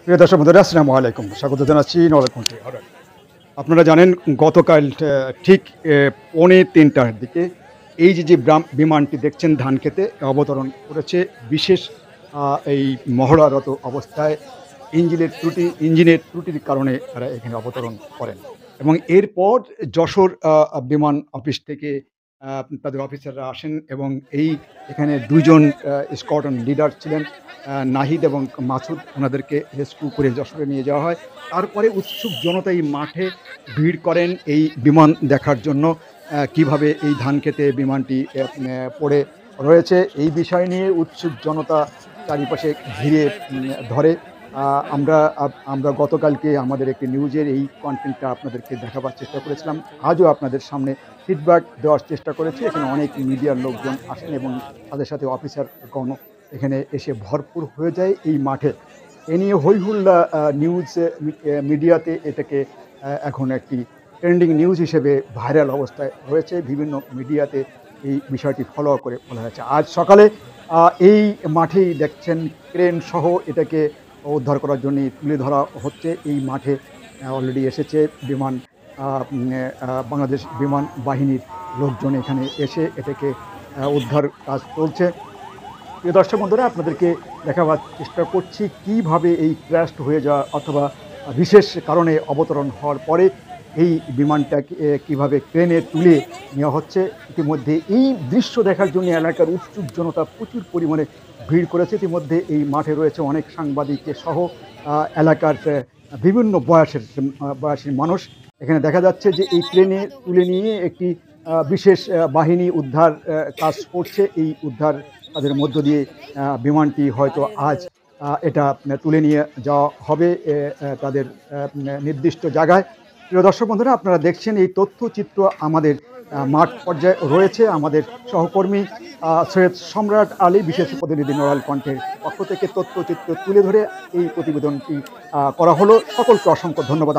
প্রিয় দর্শক বন্ধুরা, আসসালামু আলাইকুম। স্বাগত জানাচ্ছি নরকণ্ঠে। আপনারা জানেন গতকাল ঠিক 2:45টার দিকে এই যে বিমানটি দেখছেন ধানক্ষেতে অবতরণ করেছে। বিশেষ এই মহড়ারত অবস্থায় ইঞ্জিনের ত্রুটির কারণে তারা এখানে অবতরণ করেন এবং এরপর যশোর বিমান অফিস থেকে তাদের অফিসাররা আসেন এবং এখানে ২ জন স্কোয়াড্রন লিডার ছিলেন, নাহিদ এবং মাসুদ। ওনাদেরকে রেস্কিউ করে যশোরে নিয়ে যাওয়া হয়। তারপরে উৎসুক জনতা এই মাঠে ভিড় করেন এই বিমান দেখার জন্য। কিভাবে এই ধানক্ষেতে বিমানটি পড়ে রয়েছে এই বিষয় নিয়ে উৎসুক জনতা চারিপাশে ঘিরে ধরে। আমরা গতকালকে আমাদের একটি নিউজের এই কনটেন্টটা আপনাদেরকে দেখাবার চেষ্টা করেছিলাম। আজও আপনাদের সামনে ফিডব্যাক দেওয়ার চেষ্টা করেছি। এখানে অনেক মিডিয়ার লোকজন আসেন এবং তাদের সাথে অফিসারগণ এখানে এসে ভরপুর হয়ে যায় এই মাঠে। এ নিয়ে হইহুল্লা মিডিয়াতে এটাকে এখন একটি ট্রেন্ডিং নিউজ হিসেবে ভাইরাল অবস্থায় রয়েছে। বিভিন্ন মিডিয়াতে এই বিষয়টি ফলো করে বলা হয়েছে। আজ সকালে এই মাঠেই দেখছেন ক্রেন সহ এটাকে উদ্ধার করার জন্য তুলে ধরা হচ্ছে। এই মাঠে অলরেডি এসেছে বিমান বাংলাদেশ বিমান বাহিনীর লোকজন এখানে এসে এটাকে উদ্ধার কাজ চলছে। প্রিয় দর্শক বন্ধুরা, আপনাদেরকে দেখাবার চেষ্টা করছি কিভাবে এই ক্র্যাশ হয়ে যাওয়া অথবা বিশেষ কারণে অবতরণ হওয়ার পরে এই বিমানটাকে কীভাবে ক্রেনে তুলে নেওয়া হচ্ছে। ইতিমধ্যে এই দৃশ্য দেখার জন্য এলাকার উৎসুক জনতা প্রচুর পরিমাণে ভিড় করেছে। ইতিমধ্যে এই মাঠে রয়েছে অনেক সাংবাদিককে সহ এলাকার বিভিন্ন বয়সের মানুষ। এখানে দেখা যাচ্ছে যে এই ক্রেনে তুলে নিয়ে একটি বিশেষ বাহিনী উদ্ধার কাজ করছে। এই উদ্ধার তাদের মধ্য দিয়ে বিমানটি হয়তো আজ এটা তুলে নিয়ে যাওয়া হবে তাদের নির্দিষ্ট জায়গায়। প্রিয় দর্শক বন্ধুরা, আপনারা দেখছেন এই তথ্যচিত্র আমাদের মাঠ পর্যায়ে রয়েছে। আমাদের সহকর্মী সৈয়দ সম্রাট আলী, বিশেষ প্রতিনিধি নড়াইল কণ্ঠের পক্ষ থেকে তথ্যচিত্র তুলে ধরে এই প্রতিবেদনটি করা হলো। সকলকে অসংখ্য ধন্যবাদ।